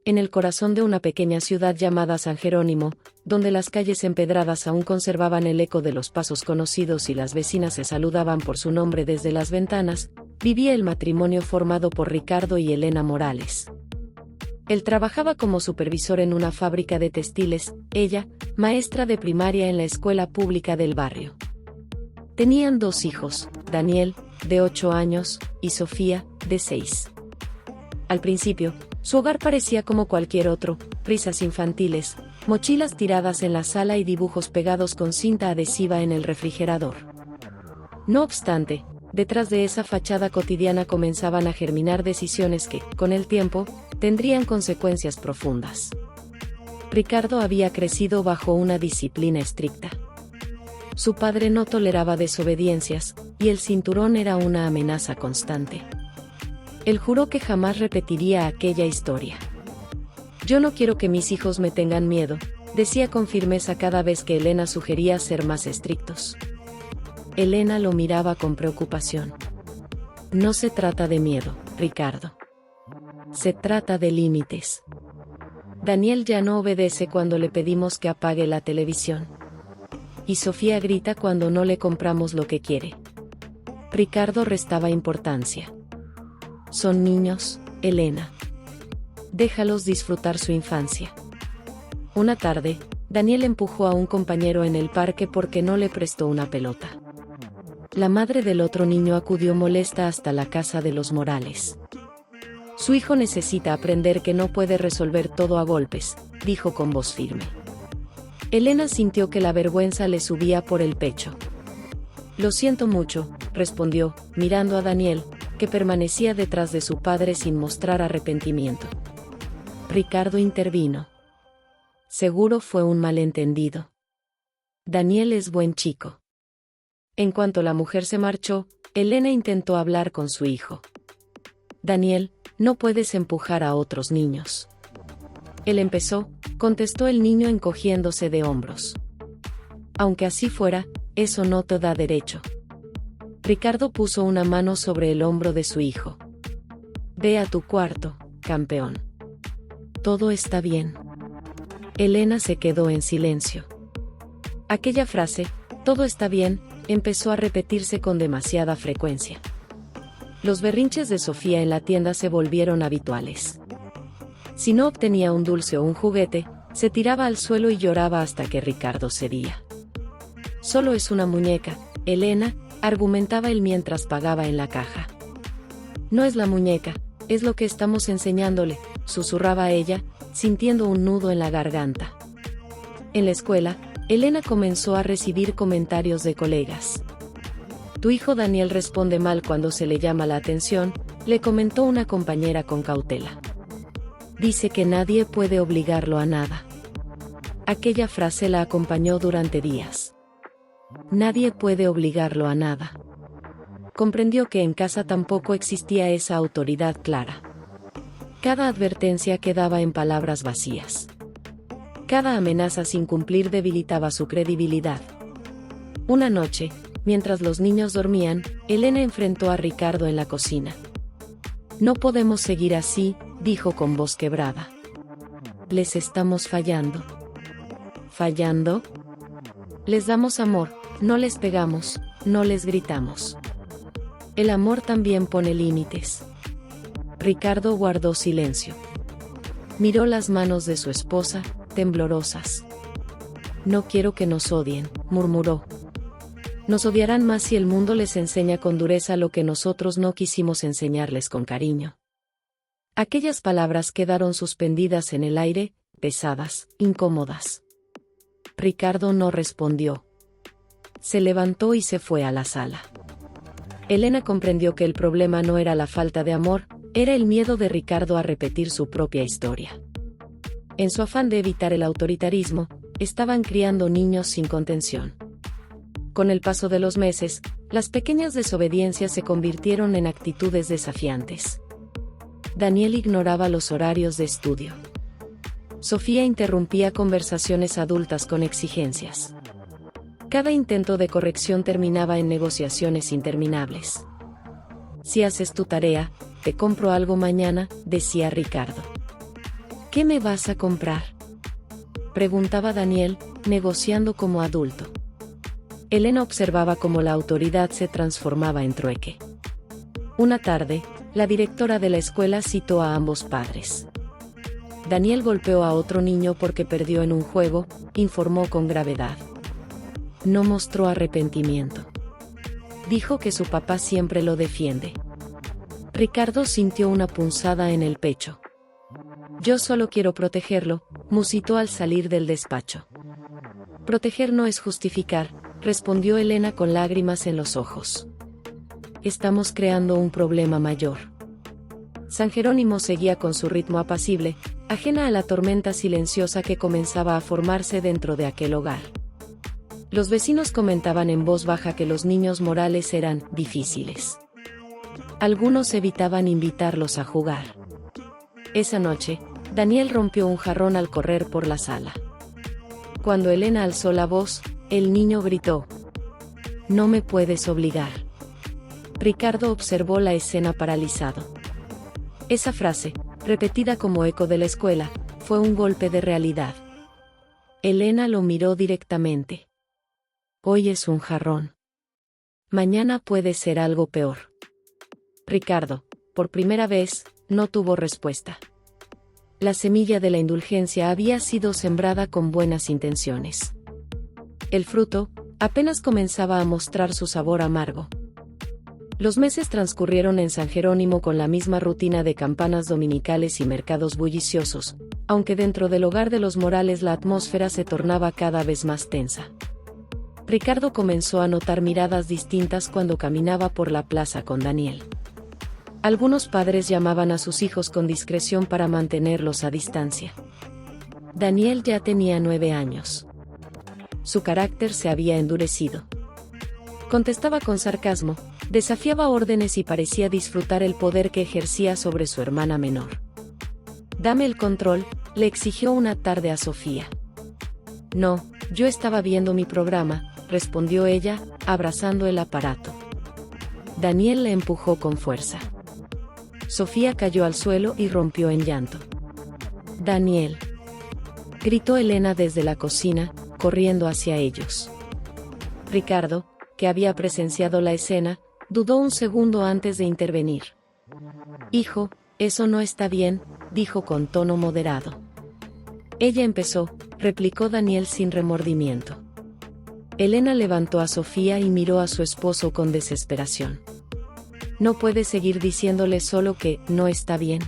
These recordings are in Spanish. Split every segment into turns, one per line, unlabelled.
en el corazón de una pequeña ciudad llamada San Jerónimo, donde las calles empedradas aún conservaban el eco de los pasos conocidos y las vecinas se saludaban por su nombre desde las ventanas, vivía el matrimonio formado por Ricardo y Elena Morales. Él trabajaba como supervisor en una fábrica de textiles, ella, maestra de primaria en la escuela pública del barrio. Tenían 2 hijos, Daniel, de 8 años, y Sofía, de 6. Al principio, su hogar parecía como cualquier otro: prisas infantiles, mochilas tiradas en la sala y dibujos pegados con cinta adhesiva en el refrigerador. No obstante, detrás de esa fachada cotidiana comenzaban a germinar decisiones que, con el tiempo, tendrían consecuencias profundas. Ricardo había crecido bajo una disciplina estricta. Su padre no toleraba desobediencias, y el cinturón era una amenaza constante. Él juró que jamás repetiría aquella historia. «Yo no quiero que mis hijos me tengan miedo», decía con firmeza cada vez que Elena sugería ser más estrictos. Elena lo miraba con preocupación. «No se trata de miedo, Ricardo. Se trata de límites. Daniel ya no obedece cuando le pedimos que apague la televisión. Y Sofía grita cuando no le compramos lo que quiere». Ricardo restaba importancia. «Son niños, Elena. Déjalos disfrutar su infancia». Una tarde, Daniel empujó a un compañero en el parque porque no le prestó una pelota. La madre del otro niño acudió molesta hasta la casa de los Morales. «Su hijo necesita aprender que no puede resolver todo a golpes», dijo con voz firme. Elena sintió que la vergüenza le subía por el pecho. «Lo siento mucho», respondió, mirando a Daniel, que permanecía detrás de su padre sin mostrar arrepentimiento. Ricardo intervino. «Seguro fue un malentendido. Daniel es buen chico». En cuanto la mujer se marchó, Elena intentó hablar con su hijo. «Daniel, no puedes empujar a otros niños». «Él empezó», contestó el niño encogiéndose de hombros. «Aunque así fuera, eso no te da derecho». Ricardo puso una mano sobre el hombro de su hijo. «Ve a tu cuarto, campeón. Todo está bien». Elena se quedó en silencio. Aquella frase, «todo está bien», empezó a repetirse con demasiada frecuencia. Los berrinches de Sofía en la tienda se volvieron habituales. Si no obtenía un dulce o un juguete, se tiraba al suelo y lloraba hasta que Ricardo cedía. «Solo es una muñeca, Elena», argumentaba él mientras pagaba en la caja. «No es la muñeca, es lo que estamos enseñándole», susurraba ella, sintiendo un nudo en la garganta. En la escuela, Elena comenzó a recibir comentarios de colegas. «Tu hijo Daniel responde mal cuando se le llama la atención», le comentó una compañera con cautela. «Dice que nadie puede obligarlo a nada». Aquella frase la acompañó durante días. Nadie puede obligarlo a nada. Comprendió que en casa tampoco existía esa autoridad clara. Cada advertencia quedaba en palabras vacías. Cada amenaza sin cumplir debilitaba su credibilidad. Una noche, mientras los niños dormían, Elena enfrentó a Ricardo en la cocina. «No podemos seguir así», dijo con voz quebrada. «Les estamos fallando». «¿Fallando? Les damos amor, no les pegamos, no les gritamos. El amor también pone límites». Ricardo guardó silencio. Miró las manos de su esposa, temblorosas. «No quiero que nos odien», murmuró. «Nos odiarán más si el mundo les enseña con dureza lo que nosotros no quisimos enseñarles con cariño». Aquellas palabras quedaron suspendidas en el aire, pesadas, incómodas. Ricardo no respondió. Se levantó y se fue a la sala. Elena comprendió que el problema no era la falta de amor, era el miedo de Ricardo a repetir su propia historia. En su afán de evitar el autoritarismo, estaban criando niños sin contención. Con el paso de los meses, las pequeñas desobediencias se convirtieron en actitudes desafiantes. Daniel ignoraba los horarios de estudio. Sofía interrumpía conversaciones adultas con exigencias. Cada intento de corrección terminaba en negociaciones interminables. «Si haces tu tarea, te compro algo mañana», decía Ricardo. ¿Qué me vas a comprar?, preguntaba Daniel, negociando como adulto. Elena observaba cómo la autoridad se transformaba en trueque. Una tarde, la directora de la escuela citó a ambos padres. Daniel golpeó a otro niño porque perdió en un juego, informó con gravedad. No mostró arrepentimiento. Dijo que su papá siempre lo defiende. Ricardo sintió una punzada en el pecho. Yo solo quiero protegerlo, musitó al salir del despacho. Proteger no es justificar, respondió Elena con lágrimas en los ojos. Estamos creando un problema mayor. San Jerónimo seguía con su ritmo apacible, ajena a la tormenta silenciosa que comenzaba a formarse dentro de aquel hogar. Los vecinos comentaban en voz baja que los niños Morales eran difíciles. Algunos evitaban invitarlos a jugar. Esa noche, Daniel rompió un jarrón al correr por la sala. Cuando Elena alzó la voz, el niño gritó: «No me puedes obligar». Ricardo observó la escena paralizado. Esa frase, repetida como eco de la escuela, fue un golpe de realidad. Elena lo miró directamente. Hoy es un jarrón. Mañana puede ser algo peor. Ricardo, por primera vez, no tuvo respuesta. La semilla de la indulgencia había sido sembrada con buenas intenciones. El fruto, apenas comenzaba a mostrar su sabor amargo. Los meses transcurrieron en San Jerónimo con la misma rutina de campanas dominicales y mercados bulliciosos, aunque dentro del hogar de los Morales la atmósfera se tornaba cada vez más tensa. Ricardo comenzó a notar miradas distintas cuando caminaba por la plaza con Daniel. Algunos padres llamaban a sus hijos con discreción para mantenerlos a distancia. Daniel ya tenía 9 años. Su carácter se había endurecido. Contestaba con sarcasmo, desafiaba órdenes y parecía disfrutar el poder que ejercía sobre su hermana menor. «Dame el control», le exigió una tarde a Sofía. «No, yo estaba viendo mi programa», respondió ella, abrazando el aparato. Daniel le empujó con fuerza. Sofía cayó al suelo y rompió en llanto. «Daniel», gritó Elena desde la cocina, corriendo hacia ellos. Ricardo, que había presenciado la escena, dudó un segundo antes de intervenir. «Hijo, eso no está bien», dijo con tono moderado. «Ella empezó», replicó Daniel sin remordimiento. Elena levantó a Sofía y miró a su esposo con desesperación. «No puede seguir diciéndole solo que no está bien.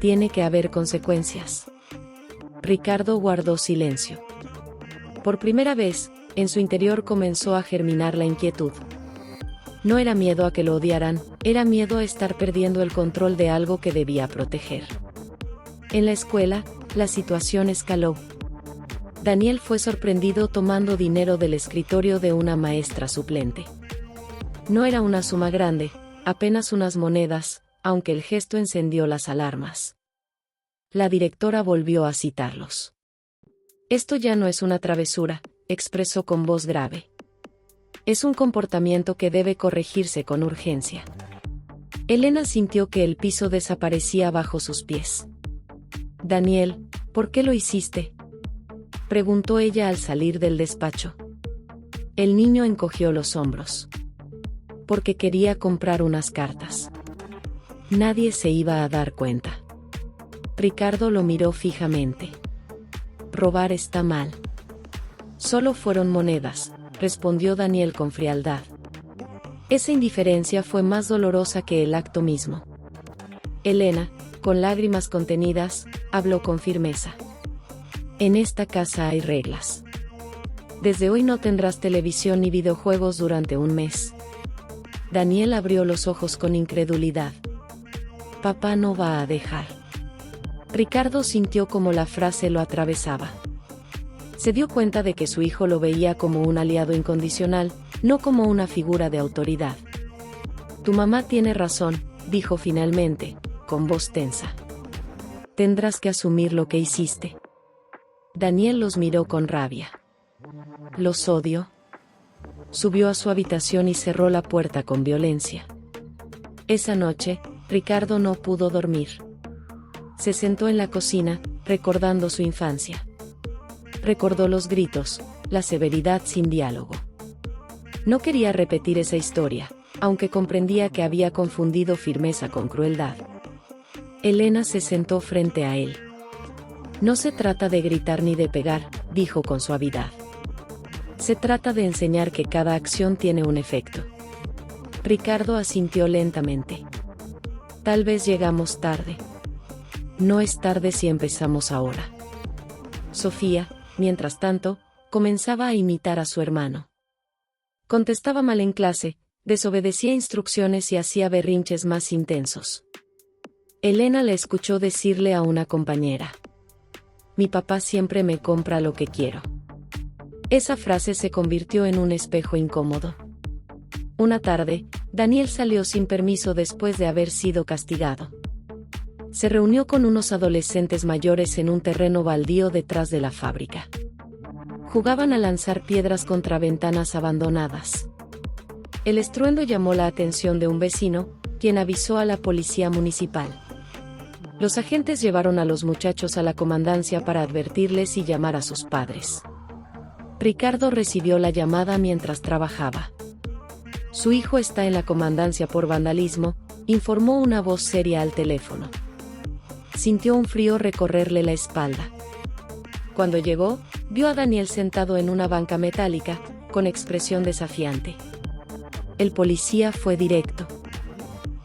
Tiene que haber consecuencias». Ricardo guardó silencio. Por primera vez, en su interior comenzó a germinar la inquietud. No era miedo a que lo odiaran, era miedo a estar perdiendo el control de algo que debía proteger. En la escuela, la situación escaló. Daniel fue sorprendido tomando dinero del escritorio de una maestra suplente. No era una suma grande, apenas unas monedas, aunque el gesto encendió las alarmas. La directora volvió a citarlos. «Esto ya no es una travesura», expresó con voz grave. «Es un comportamiento que debe corregirse con urgencia». Elena sintió que el piso desaparecía bajo sus pies. «Daniel, ¿por qué lo hiciste?», preguntó ella al salir del despacho. El niño encogió los hombros. «Porque quería comprar unas cartas. Nadie se iba a dar cuenta». Ricardo lo miró fijamente. «Robar está mal». «Solo fueron monedas», respondió Daniel con frialdad. Esa indiferencia fue más dolorosa que el acto mismo. Elena, con lágrimas contenidas, habló con firmeza. «En esta casa hay reglas. Desde hoy no tendrás televisión ni videojuegos durante un mes». Daniel abrió los ojos con incredulidad. «Papá no va a dejar». Ricardo sintió como la frase lo atravesaba. Se dio cuenta de que su hijo lo veía como un aliado incondicional, no como una figura de autoridad. «Tu mamá tiene razón», dijo finalmente, con voz tensa. «Tendrás que asumir lo que hiciste». Daniel los miró con rabia. «¿Los odio?». Subió a su habitación y cerró la puerta con violencia. Esa noche, Ricardo no pudo dormir. Se sentó en la cocina, recordando su infancia. Recordó los gritos, la severidad sin diálogo. No quería repetir esa historia, aunque comprendía que había confundido firmeza con crueldad. Elena se sentó frente a él. No se trata de gritar ni de pegar, dijo con suavidad. Se trata de enseñar que cada acción tiene un efecto. Ricardo asintió lentamente. Tal vez llegamos tarde. No es tarde si empezamos ahora. Sofía, mientras tanto, comenzaba a imitar a su hermano. Contestaba mal en clase, desobedecía instrucciones y hacía berrinches más intensos. Elena le escuchó decirle a una compañera: «Mi papá siempre me compra lo que quiero». Esa frase se convirtió en un espejo incómodo. Una tarde, Daniel salió sin permiso después de haber sido castigado. Se reunió con unos adolescentes mayores en un terreno baldío detrás de la fábrica. Jugaban a lanzar piedras contra ventanas abandonadas. El estruendo llamó la atención de un vecino, quien avisó a la policía municipal. Los agentes llevaron a los muchachos a la comandancia para advertirles y llamar a sus padres. Ricardo recibió la llamada mientras trabajaba. «Su hijo está en la comandancia por vandalismo», informó una voz seria al teléfono. Sintió un frío recorrerle la espalda. Cuando llegó, vio a Daniel sentado en una banca metálica, con expresión desafiante. El policía fue directo.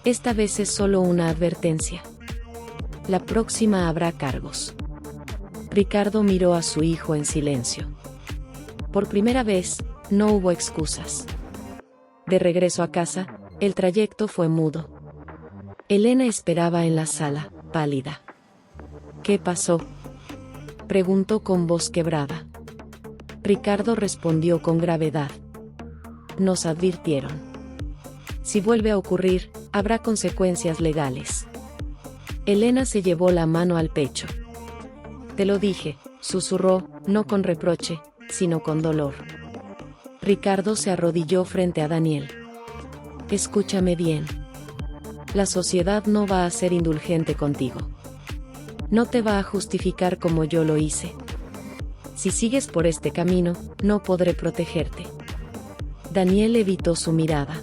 «Esta vez es solo una advertencia. La próxima habrá cargos». Ricardo miró a su hijo en silencio. Por primera vez, no hubo excusas. De regreso a casa, el trayecto fue mudo. Elena esperaba en la sala, pálida. «¿Qué pasó?», preguntó con voz quebrada. Ricardo respondió con gravedad. «Nos advirtieron. Si vuelve a ocurrir, habrá consecuencias legales». Elena se llevó la mano al pecho. «Te lo dije», susurró, no con reproche, sino con dolor. Ricardo se arrodilló frente a Daniel. «Escúchame bien. La sociedad no va a ser indulgente contigo. No te va a justificar como yo lo hice. Si sigues por este camino, no podré protegerte». Daniel evitó su mirada.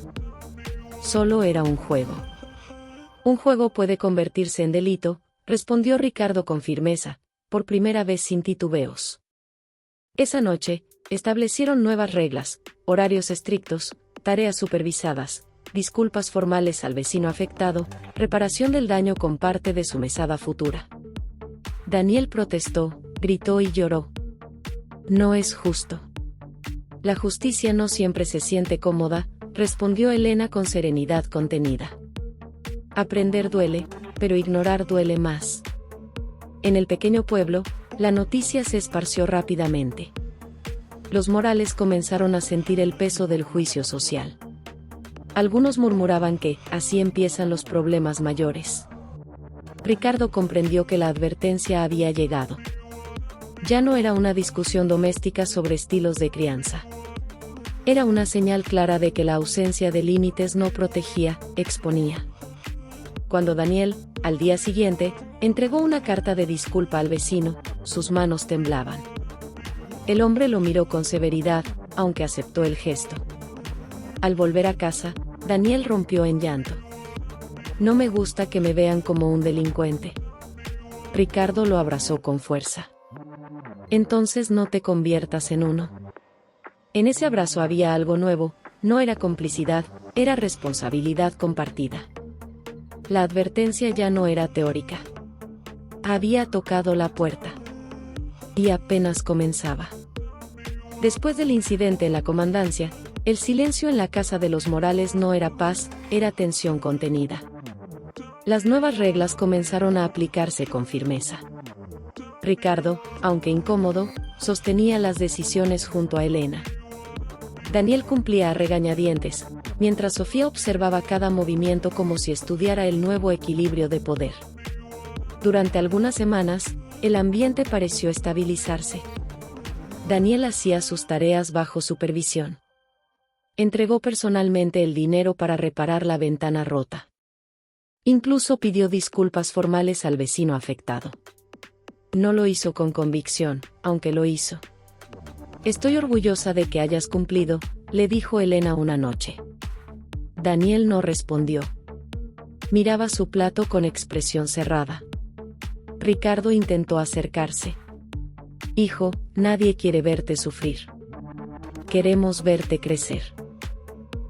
Solo era un juego. «Un juego puede convertirse en delito», respondió Ricardo con firmeza, por primera vez sin titubeos. Esa noche, establecieron nuevas reglas, horarios estrictos, tareas supervisadas, disculpas formales al vecino afectado, reparación del daño con parte de su mesada futura. Daniel protestó, gritó y lloró. «No es justo. La justicia no siempre se siente cómoda», respondió Elena con serenidad contenida. «Aprender duele, pero ignorar duele más». En el pequeño pueblo, la noticia se esparció rápidamente. Los Morales comenzaron a sentir el peso del juicio social. Algunos murmuraban que, así empiezan los problemas mayores. Ricardo comprendió que la advertencia había llegado. Ya no era una discusión doméstica sobre estilos de crianza. Era una señal clara de que la ausencia de límites no protegía, exponía. Cuando Daniel, al día siguiente, entregó una carta de disculpa al vecino, sus manos temblaban. El hombre lo miró con severidad, aunque aceptó el gesto. Al volver a casa, Daniel rompió en llanto. «No me gusta que me vean como un delincuente». Ricardo lo abrazó con fuerza. «Entonces no te conviertas en uno». En ese abrazo había algo nuevo, no era complicidad, era responsabilidad compartida. La advertencia ya no era teórica. Había tocado la puerta. Y apenas comenzaba. Después del incidente en la comandancia, el silencio en la casa de los Morales no era paz, era tensión contenida. Las nuevas reglas comenzaron a aplicarse con firmeza. Ricardo, aunque incómodo, sostenía las decisiones junto a Elena. Daniel cumplía a regañadientes, mientras Sofía observaba cada movimiento como si estudiara el nuevo equilibrio de poder. Durante algunas semanas, el ambiente pareció estabilizarse. Daniel hacía sus tareas bajo supervisión. Entregó personalmente el dinero para reparar la ventana rota. Incluso pidió disculpas formales al vecino afectado. No lo hizo con convicción, aunque lo hizo. Estoy orgullosa de que hayas cumplido, le dijo Elena una noche. Daniel no respondió. Miraba su plato con expresión cerrada. Ricardo intentó acercarse. Hijo, nadie quiere verte sufrir. Queremos verte crecer.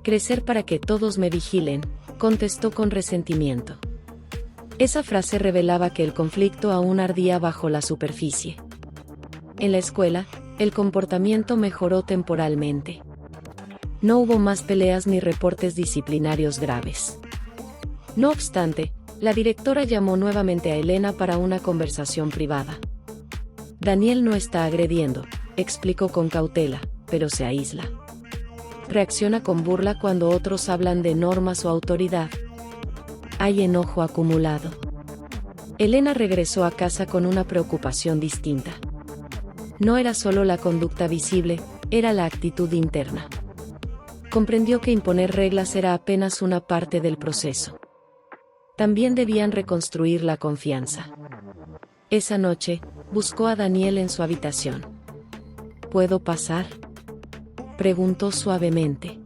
Crecer para que todos me vigilen, contestó con resentimiento. Esa frase revelaba que el conflicto aún ardía bajo la superficie. En la escuela, el comportamiento mejoró temporalmente. No hubo más peleas ni reportes disciplinarios graves. No obstante, la directora llamó nuevamente a Elena para una conversación privada. Daniel no está agrediendo, explicó con cautela, pero se aísla. Reacciona con burla cuando otros hablan de normas o autoridad. Hay enojo acumulado. Elena regresó a casa con una preocupación distinta. No era solo la conducta visible, era la actitud interna. Comprendió que imponer reglas era apenas una parte del proceso. También debían reconstruir la confianza. Esa noche, buscó a Daniel en su habitación. ¿Puedo pasar?, preguntó suavemente.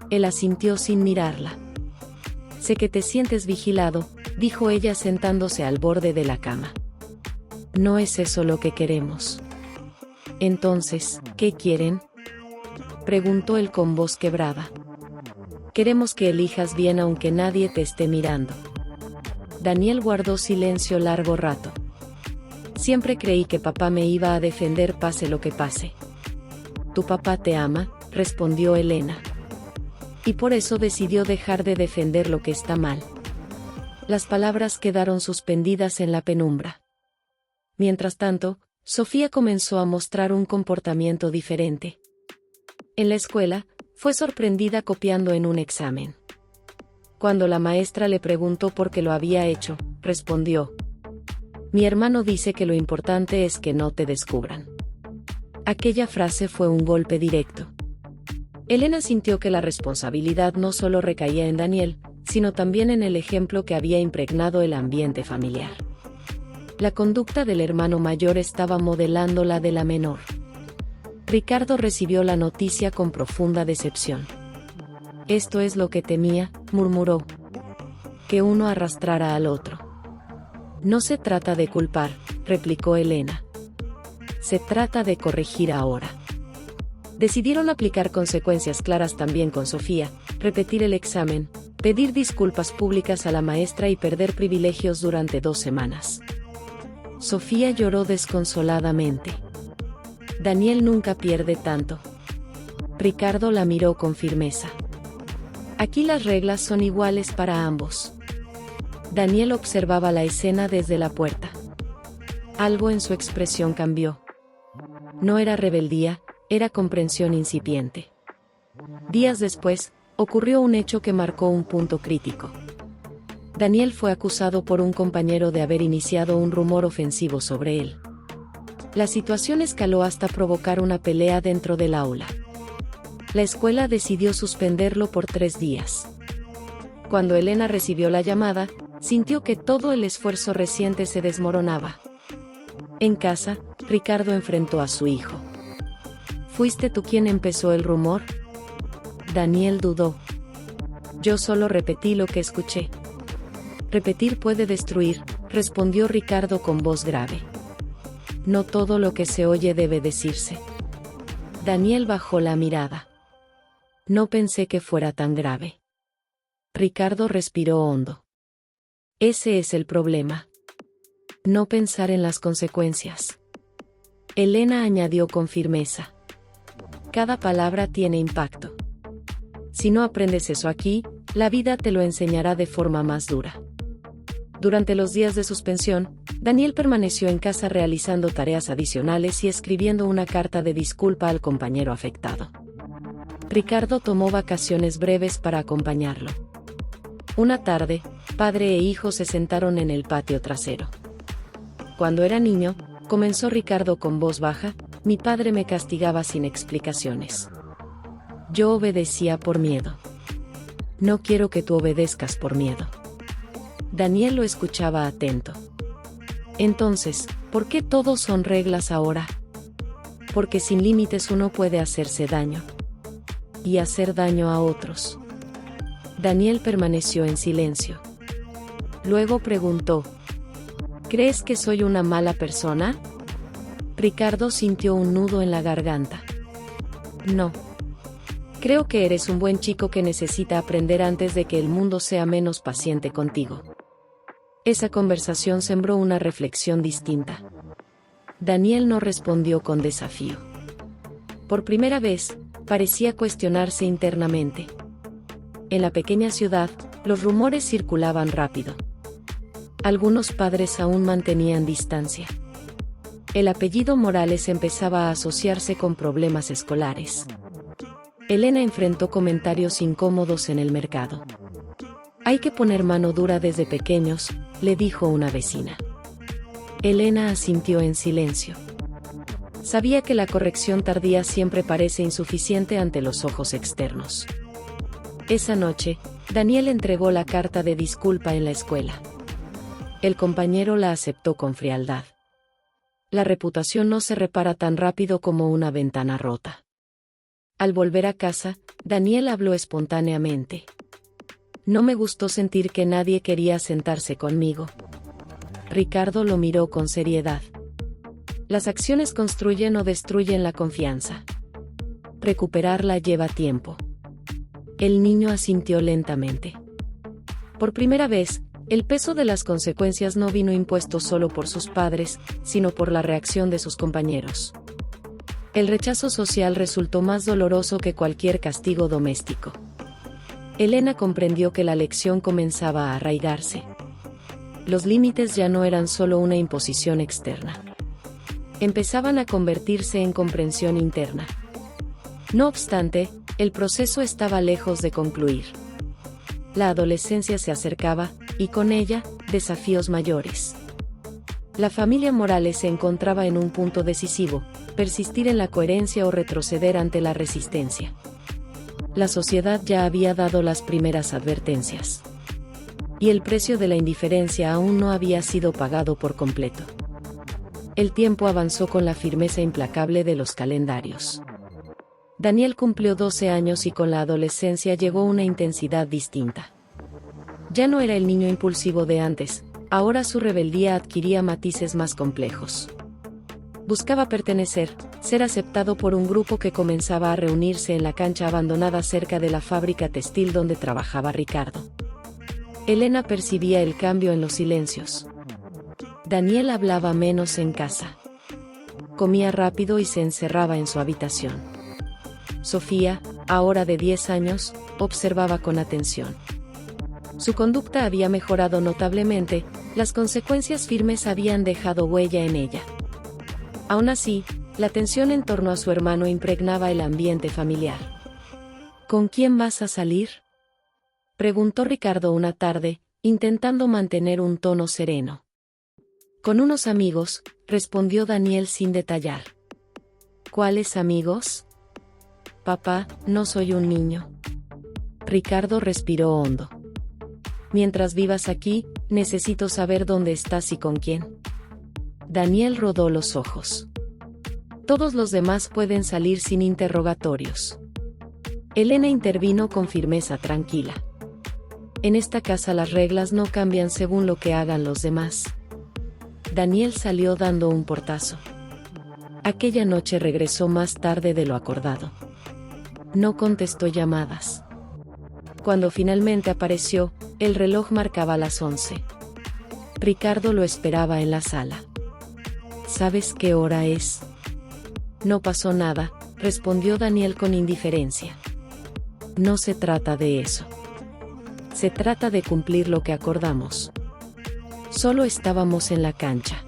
Él asintió sin mirarla. Sé que te sientes vigilado, dijo ella sentándose al borde de la cama. No es eso lo que queremos. Entonces, ¿qué quieren?, preguntó él con voz quebrada. Queremos que elijas bien aunque nadie te esté mirando. Daniel guardó silencio largo rato. Siempre creí que papá me iba a defender pase lo que pase. Tu papá te ama, respondió Elena. Y por eso decidió dejar de defender lo que está mal. Las palabras quedaron suspendidas en la penumbra. Mientras tanto, Sofía comenzó a mostrar un comportamiento diferente. En la escuela, fue sorprendida copiando en un examen. Cuando la maestra le preguntó por qué lo había hecho, respondió: mi hermano dice que lo importante es que no te descubran. Aquella frase fue un golpe directo. Elena sintió que la responsabilidad no solo recaía en Daniel, sino también en el ejemplo que había impregnado el ambiente familiar. La conducta del hermano mayor estaba modelando la de la menor. Ricardo recibió la noticia con profunda decepción. Esto es lo que temía, murmuró. Que uno arrastrara al otro. No se trata de culpar, replicó Elena. Se trata de corregir ahora. Decidieron aplicar consecuencias claras también con Sofía, repetir el examen, pedir disculpas públicas a la maestra y perder privilegios durante 2 semanas. Sofía lloró desconsoladamente. Daniel nunca pierde tanto. Ricardo la miró con firmeza. Aquí las reglas son iguales para ambos. Daniel observaba la escena desde la puerta. Algo en su expresión cambió. No era rebeldía, era comprensión incipiente. Días después, ocurrió un hecho que marcó un punto crítico. Daniel fue acusado por un compañero de haber iniciado un rumor ofensivo sobre él. La situación escaló hasta provocar una pelea dentro del aula. La escuela decidió suspenderlo por 3 días. Cuando Elena recibió la llamada, sintió que todo el esfuerzo reciente se desmoronaba. En casa, Ricardo enfrentó a su hijo. ¿Fuiste tú quien empezó el rumor? Daniel dudó. Yo solo repetí lo que escuché. Repetir puede destruir, respondió Ricardo con voz grave. No todo lo que se oye debe decirse. Daniel bajó la mirada. No pensé que fuera tan grave. Ricardo respiró hondo. Ese es el problema. No pensar en las consecuencias. Elena añadió con firmeza. Cada palabra tiene impacto. Si no aprendes eso aquí, la vida te lo enseñará de forma más dura. Durante los días de suspensión, Daniel permaneció en casa realizando tareas adicionales y escribiendo una carta de disculpa al compañero afectado. Ricardo tomó vacaciones breves para acompañarlo. Una tarde, padre e hijo se sentaron en el patio trasero. Cuando era niño, comenzó Ricardo con voz baja, mi padre me castigaba sin explicaciones. Yo obedecía por miedo. No quiero que tú obedezcas por miedo. Daniel lo escuchaba atento. Entonces, ¿por qué todos son reglas ahora? Porque sin límites uno puede hacerse daño. Y hacer daño a otros. Daniel permaneció en silencio. Luego preguntó: ¿crees que soy una mala persona? Ricardo sintió un nudo en la garganta. No. Creo que eres un buen chico que necesita aprender antes de que el mundo sea menos paciente contigo. Esa conversación sembró una reflexión distinta. Daniel no respondió con desafío. Por primera vez, parecía cuestionarse internamente. En la pequeña ciudad, los rumores circulaban rápido. Algunos padres aún mantenían distancia. El apellido Morales empezaba a asociarse con problemas escolares. Elena enfrentó comentarios incómodos en el mercado. Hay que poner mano dura desde pequeños, le dijo una vecina. Elena asintió en silencio. Sabía que la corrección tardía siempre parece insuficiente ante los ojos externos. Esa noche, Daniel entregó la carta de disculpa en la escuela. El compañero la aceptó con frialdad. La reputación no se repara tan rápido como una ventana rota. Al volver a casa, Daniel habló espontáneamente. No me gustó sentir que nadie quería sentarse conmigo. Ricardo lo miró con seriedad. Las acciones construyen o destruyen la confianza. Recuperarla lleva tiempo. El niño asintió lentamente. Por primera vez, el peso de las consecuencias no vino impuesto solo por sus padres, sino por la reacción de sus compañeros. El rechazo social resultó más doloroso que cualquier castigo doméstico. Elena comprendió que la lección comenzaba a arraigarse. Los límites ya no eran solo una imposición externa. Empezaban a convertirse en comprensión interna. No obstante, el proceso estaba lejos de concluir. La adolescencia se acercaba, y con ella, desafíos mayores. La familia Morales se encontraba en un punto decisivo: persistir en la coherencia o retroceder ante la resistencia. La sociedad ya había dado las primeras advertencias. Y el precio de la indiferencia aún no había sido pagado por completo. El tiempo avanzó con la firmeza implacable de los calendarios. Daniel cumplió 12 años y con la adolescencia llegó una intensidad distinta. Ya no era el niño impulsivo de antes, ahora su rebeldía adquiría matices más complejos. Buscaba pertenecer, ser aceptado por un grupo que comenzaba a reunirse en la cancha abandonada cerca de la fábrica textil donde trabajaba Ricardo. Elena percibía el cambio en los silencios. Daniel hablaba menos en casa. Comía rápido y se encerraba en su habitación. Sofía, ahora de 10 años, observaba con atención. Su conducta había mejorado notablemente, las consecuencias firmes habían dejado huella en ella. Aún así, la tensión en torno a su hermano impregnaba el ambiente familiar. ¿Con quién vas a salir?, preguntó Ricardo una tarde, intentando mantener un tono sereno. Con unos amigos, respondió Daniel sin detallar. ¿Cuáles amigos? Papá, no soy un niño. Ricardo respiró hondo. Mientras vivas aquí, necesito saber dónde estás y con quién. Daniel rodó los ojos. Todos los demás pueden salir sin interrogatorios. Elena intervino con firmeza tranquila. En esta casa las reglas no cambian según lo que hagan los demás. Daniel salió dando un portazo. Aquella noche regresó más tarde de lo acordado. No contestó llamadas. Cuando finalmente apareció, el reloj marcaba las 11. Ricardo lo esperaba en la sala. ¿Sabes qué hora es? No pasó nada, respondió Daniel con indiferencia. No se trata de eso. Se trata de cumplir lo que acordamos. Solo estábamos en la cancha.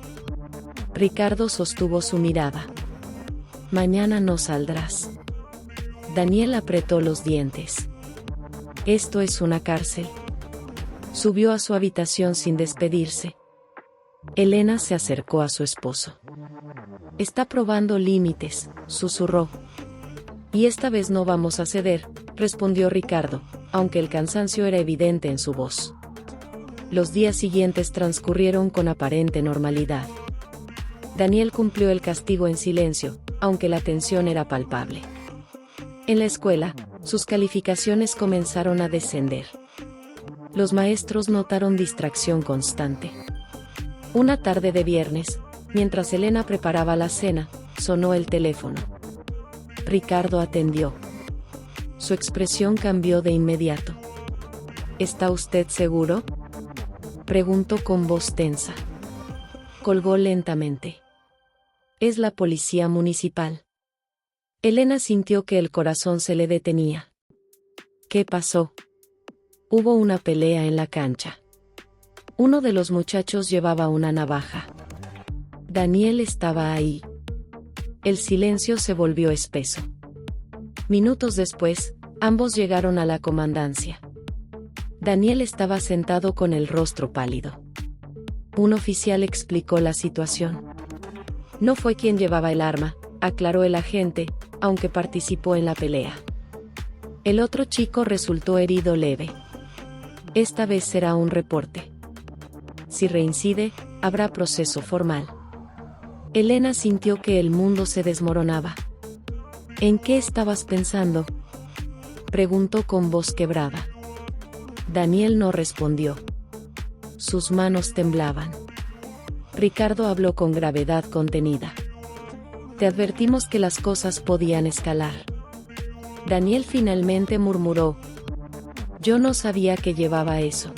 Ricardo sostuvo su mirada. Mañana no saldrás. Daniel apretó los dientes. ¿Esto es una cárcel? Subió a su habitación sin despedirse. Elena se acercó a su esposo. Está probando límites, susurró. Y esta vez no vamos a ceder, respondió Ricardo, aunque el cansancio era evidente en su voz. Los días siguientes transcurrieron con aparente normalidad. Daniel cumplió el castigo en silencio, aunque la tensión era palpable. En la escuela, sus calificaciones comenzaron a descender. Los maestros notaron distracción constante. Una tarde de viernes, mientras Elena preparaba la cena, sonó el teléfono. Ricardo atendió. Su expresión cambió de inmediato. ¿Está usted seguro?, preguntó con voz tensa. Colgó lentamente. Es la policía municipal. Elena sintió que el corazón se le detenía. ¿Qué pasó? Hubo una pelea en la cancha. Uno de los muchachos llevaba una navaja. Daniel estaba ahí. El silencio se volvió espeso. Minutos después, ambos llegaron a la comandancia. Daniel estaba sentado con el rostro pálido. Un oficial explicó la situación. No fue quien llevaba el arma, aclaró el agente, aunque participó en la pelea. El otro chico resultó herido leve. Esta vez será un reporte. Si reincide, habrá proceso formal. Elena sintió que el mundo se desmoronaba. ¿En qué estabas pensando?, preguntó con voz quebrada. Daniel no respondió. Sus manos temblaban. Ricardo habló con gravedad contenida. Te advertimos que las cosas podían escalar. Daniel finalmente murmuró. Yo no sabía que llevaba eso.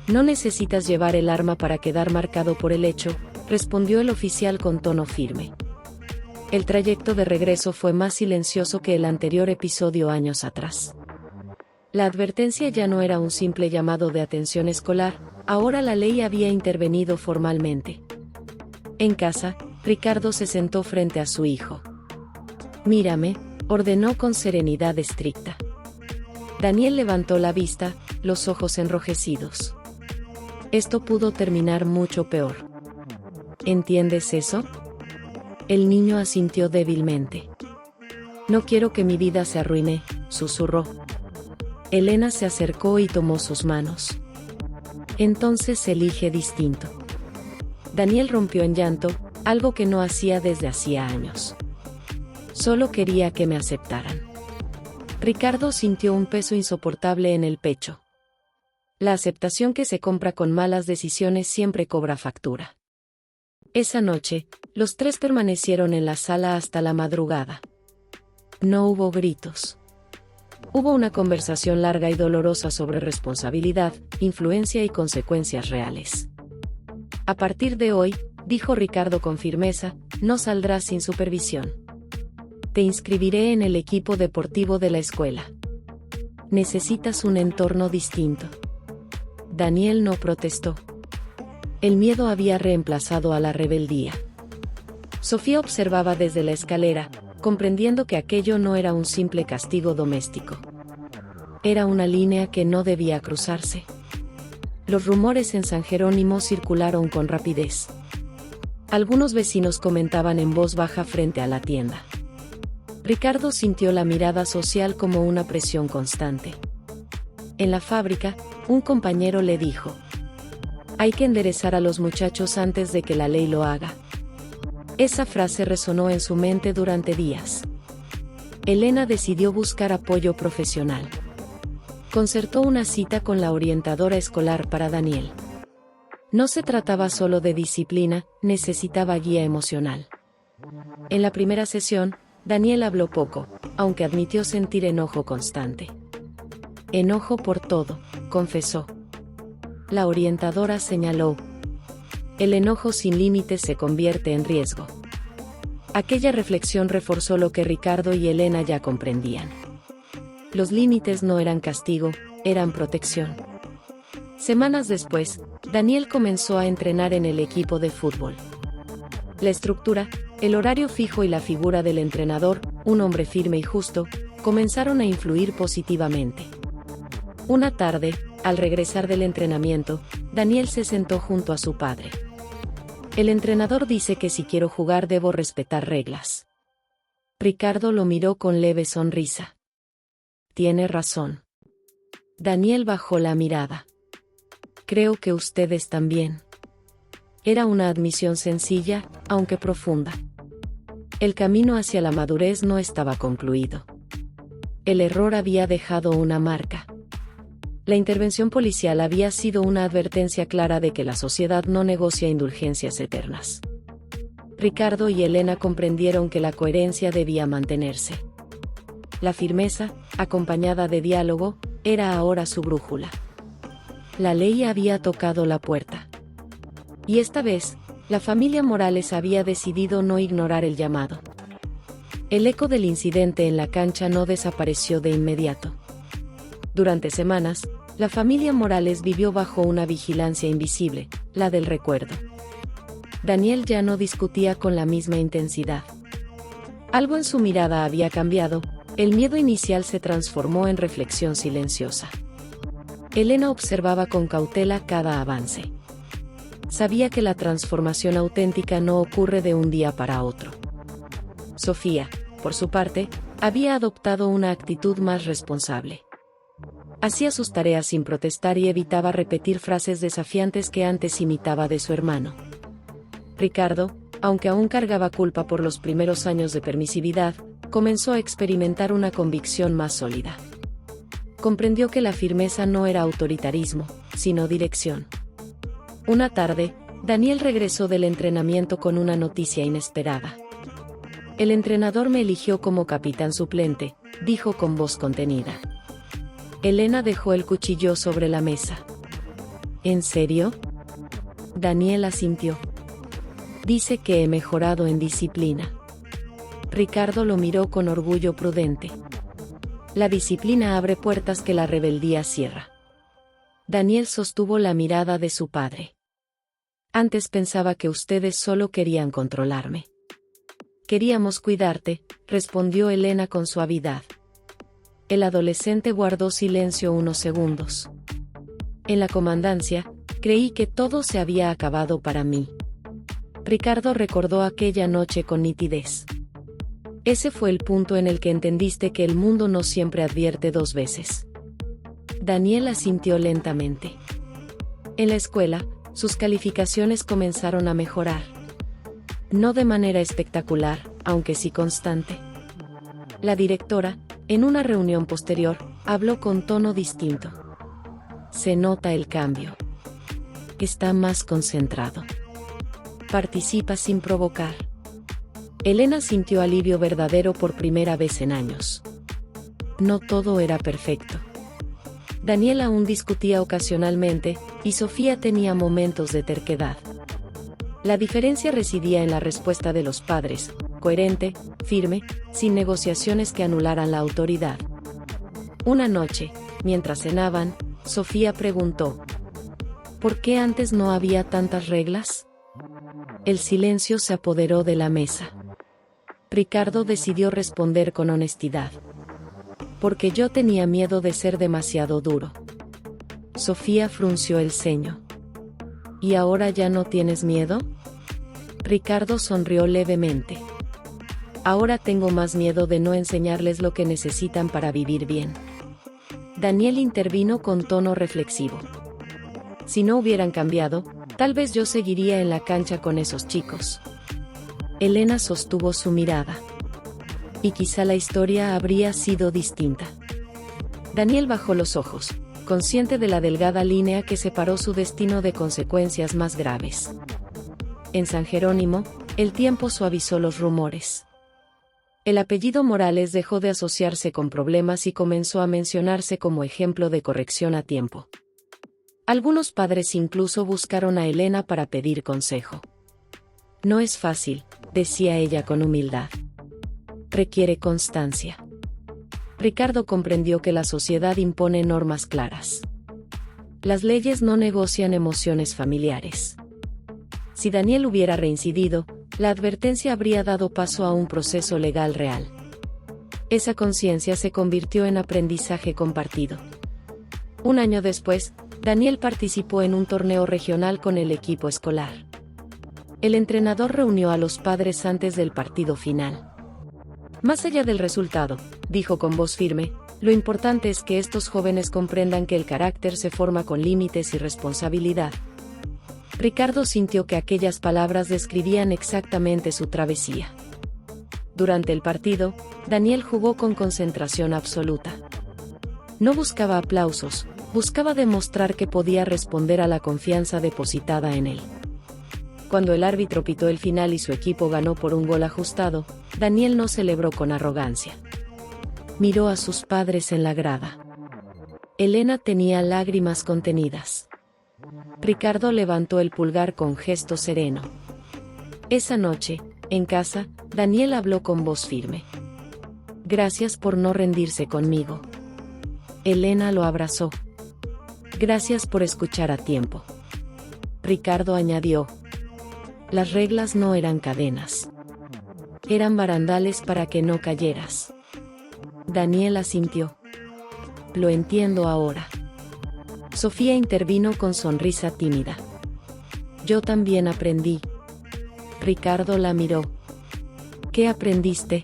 No necesitas llevar el arma para quedar marcado por el hecho, respondió el oficial con tono firme. El trayecto de regreso fue más silencioso que el anterior episodio años atrás. La advertencia ya no era un simple llamado de atención escolar, ahora la ley había intervenido formalmente. En casa, Ricardo se sentó frente a su hijo. Mírame, ordenó con serenidad estricta. Daniel levantó la vista, los ojos enrojecidos. Esto pudo terminar mucho peor. ¿Entiendes eso? El niño asintió débilmente. No quiero que mi vida se arruine, susurró. Elena se acercó y tomó sus manos. Entonces elige distinto. Daniel rompió en llanto, algo que no hacía desde hacía años. Solo quería que me aceptaran. Ricardo sintió un peso insoportable en el pecho. La aceptación que se compra con malas decisiones siempre cobra factura. Esa noche, los tres permanecieron en la sala hasta la madrugada. No hubo gritos. Hubo una conversación larga y dolorosa sobre responsabilidad, influencia y consecuencias reales. A partir de hoy, dijo Ricardo con firmeza, no saldrás sin supervisión. Te inscribiré en el equipo deportivo de la escuela. Necesitas un entorno distinto. Daniel no protestó. El miedo había reemplazado a la rebeldía. Sofía observaba desde la escalera, comprendiendo que aquello no era un simple castigo doméstico. Era una línea que no debía cruzarse. Los rumores en San Jerónimo circularon con rapidez. Algunos vecinos comentaban en voz baja frente a la tienda. Ricardo sintió la mirada social como una presión constante. En la fábrica, un compañero le dijo: hay que enderezar a los muchachos antes de que la ley lo haga. Esa frase resonó en su mente durante días. Elena decidió buscar apoyo profesional. Concertó una cita con la orientadora escolar para Daniel. No se trataba solo de disciplina, necesitaba guía emocional. En la primera sesión, Daniel habló poco, aunque admitió sentir enojo constante. Enojo por todo, confesó. La orientadora señaló: el enojo sin límites se convierte en riesgo. Aquella reflexión reforzó lo que Ricardo y Elena ya comprendían. Los límites no eran castigo, eran protección. Semanas después, Daniel comenzó a entrenar en el equipo de fútbol. La estructura, el horario fijo y la figura del entrenador, un hombre firme y justo, comenzaron a influir positivamente. Una tarde, al regresar del entrenamiento, Daniel se sentó junto a su padre. El entrenador dice que si quiero jugar debo respetar reglas. Ricardo lo miró con leve sonrisa. Tiene razón. Daniel bajó la mirada. Creo que ustedes también. Era una admisión sencilla, aunque profunda. El camino hacia la madurez no estaba concluido. El error había dejado una marca. La intervención policial había sido una advertencia clara de que la sociedad no negocia indulgencias eternas. Ricardo y Elena comprendieron que la coherencia debía mantenerse. La firmeza, acompañada de diálogo, era ahora su brújula. La ley había tocado la puerta. Y esta vez, la familia Morales había decidido no ignorar el llamado. El eco del incidente en la cancha no desapareció de inmediato. Durante semanas, la familia Morales vivió bajo una vigilancia invisible, la del recuerdo. Daniel ya no discutía con la misma intensidad. Algo en su mirada había cambiado, el miedo inicial se transformó en reflexión silenciosa. Elena observaba con cautela cada avance. Sabía que la transformación auténtica no ocurre de un día para otro. Sofía, por su parte, había adoptado una actitud más responsable. Hacía sus tareas sin protestar y evitaba repetir frases desafiantes que antes imitaba de su hermano. Ricardo, aunque aún cargaba culpa por los primeros años de permisividad, comenzó a experimentar una convicción más sólida. Comprendió que la firmeza no era autoritarismo, sino dirección. Una tarde, Daniel regresó del entrenamiento con una noticia inesperada. El entrenador me eligió como capitán suplente, dijo con voz contenida. Elena dejó el cuchillo sobre la mesa. ¿En serio? Daniel asintió. Dice que he mejorado en disciplina. Ricardo lo miró con orgullo prudente. La disciplina abre puertas que la rebeldía cierra. Daniel sostuvo la mirada de su padre. Antes pensaba que ustedes solo querían controlarme. Queríamos cuidarte, respondió Elena con suavidad. El adolescente guardó silencio unos segundos. En la comandancia, creí que todo se había acabado para mí. Ricardo recordó aquella noche con nitidez. Ese fue el punto en el que entendiste que el mundo no siempre advierte dos veces. Daniel asintió lentamente. En la escuela, sus calificaciones comenzaron a mejorar. No de manera espectacular, aunque sí constante. La directora, en una reunión posterior, habló con tono distinto. Se nota el cambio. Está más concentrado. Participa sin provocar. Elena sintió alivio verdadero por primera vez en años. No todo era perfecto. Daniel aún discutía ocasionalmente, y Sofía tenía momentos de terquedad. La diferencia residía en la respuesta de los padres, coherente, firme, sin negociaciones que anularan la autoridad. Una noche, mientras cenaban, Sofía preguntó: ¿por qué antes no había tantas reglas? El silencio se apoderó de la mesa. Ricardo decidió responder con honestidad. Porque yo tenía miedo de ser demasiado duro. Sofía frunció el ceño. ¿Y ahora ya no tienes miedo? Ricardo sonrió levemente. Ahora tengo más miedo de no enseñarles lo que necesitan para vivir bien. Daniel intervino con tono reflexivo. Si no hubieran cambiado, tal vez yo seguiría en la cancha con esos chicos. Elena sostuvo su mirada. Y quizá la historia habría sido distinta. Daniel bajó los ojos, consciente de la delgada línea que separó su destino de consecuencias más graves. En San Jerónimo, el tiempo suavizó los rumores. El apellido Morales dejó de asociarse con problemas y comenzó a mencionarse como ejemplo de corrección a tiempo. Algunos padres incluso buscaron a Elena para pedir consejo. No es fácil, decía ella con humildad. Requiere constancia. Ricardo comprendió que la sociedad impone normas claras. Las leyes no negocian emociones familiares. Si Daniel hubiera reincidido, la advertencia habría dado paso a un proceso legal real. Esa conciencia se convirtió en aprendizaje compartido. Un año después, Daniel participó en un torneo regional con el equipo escolar. El entrenador reunió a los padres antes del partido final. Más allá del resultado, dijo con voz firme, Lo importante es que estos jóvenes comprendan que el carácter se forma con límites y responsabilidad. Ricardo sintió que aquellas palabras describían exactamente su travesía. Durante el partido, Daniel jugó con concentración absoluta. No buscaba aplausos, buscaba demostrar que podía responder a la confianza depositada en él. Cuando el árbitro pitó el final y su equipo ganó por un gol ajustado, Daniel no celebró con arrogancia. Miró a sus padres en la grada. Elena tenía lágrimas contenidas. Ricardo levantó el pulgar con gesto sereno. Esa noche, en casa, Daniel habló con voz firme. Gracias por no rendirse conmigo. Elena lo abrazó. Gracias por escuchar a tiempo. Ricardo añadió. Las reglas no eran cadenas. Eran barandales para que no cayeras. Daniel asintió. Lo entiendo ahora. Sofía intervino con sonrisa tímida. Yo también aprendí. Ricardo la miró. ¿Qué aprendiste?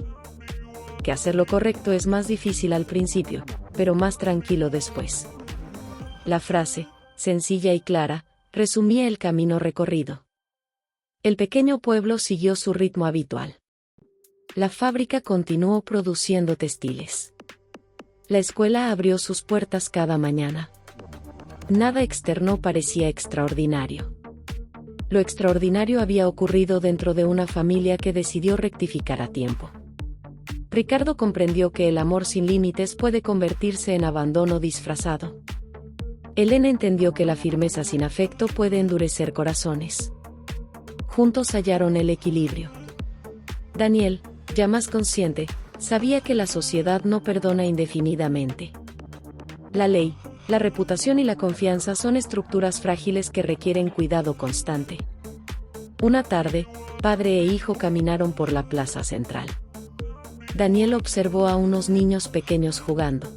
Que hacer lo correcto es más difícil al principio, pero más tranquilo después. La frase, sencilla y clara, resumía el camino recorrido. El pequeño pueblo siguió su ritmo habitual. La fábrica continuó produciendo textiles. La escuela abrió sus puertas cada mañana. Nada externo parecía extraordinario. Lo extraordinario había ocurrido dentro de una familia que decidió rectificar a tiempo. Ricardo comprendió que el amor sin límites puede convertirse en abandono disfrazado. Elena entendió que la firmeza sin afecto puede endurecer corazones. Juntos hallaron el equilibrio. Daniel, ya más consciente, sabía que la sociedad no perdona indefinidamente. La ley, la reputación y la confianza son estructuras frágiles que requieren cuidado constante. Una tarde, padre e hijo caminaron por la plaza central. Daniel observó a unos niños pequeños jugando.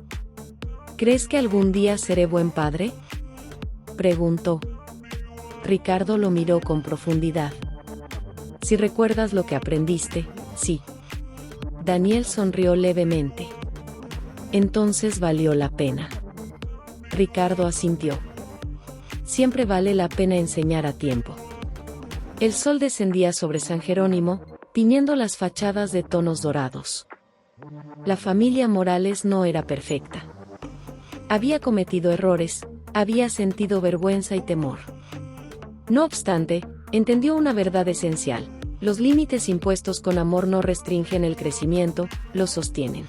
¿Crees que algún día seré buen padre?, preguntó. Ricardo lo miró con profundidad. Si recuerdas lo que aprendiste, sí. Daniel sonrió levemente. Entonces valió la pena. Ricardo asintió. Siempre vale la pena enseñar a tiempo. El sol descendía sobre San Jerónimo, tiñendo las fachadas de tonos dorados. La familia Morales no era perfecta. Había cometido errores, había sentido vergüenza y temor. No obstante, entendió una verdad esencial: los límites impuestos con amor no restringen el crecimiento, los sostienen.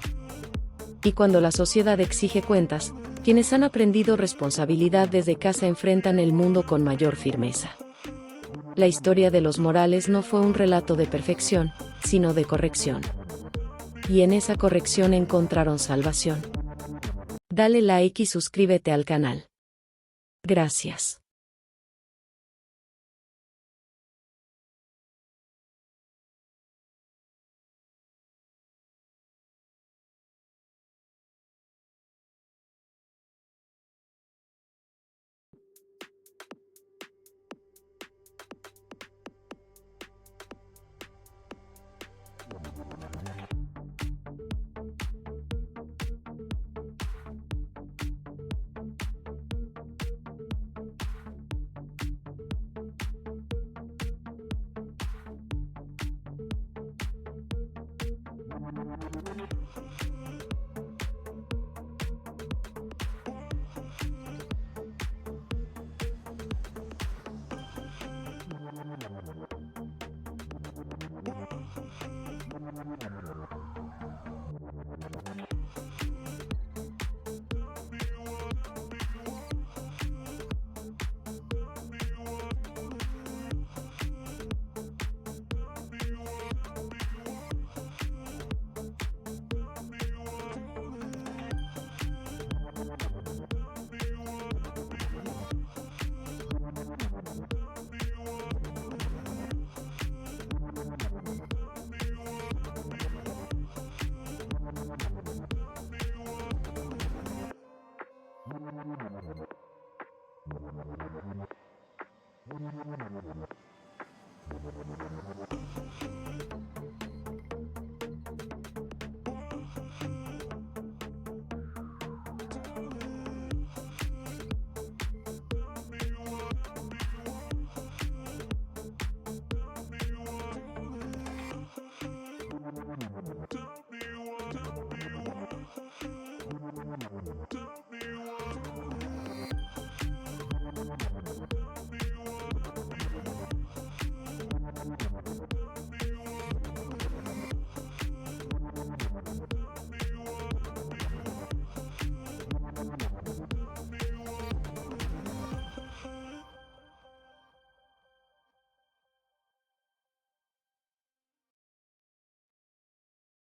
Y cuando la sociedad exige cuentas, quienes han aprendido responsabilidad desde casa enfrentan el mundo con mayor firmeza. La historia de los Morales no fue un relato de perfección, sino de corrección. Y en esa corrección encontraron salvación. Dale like y suscríbete al canal. Gracias.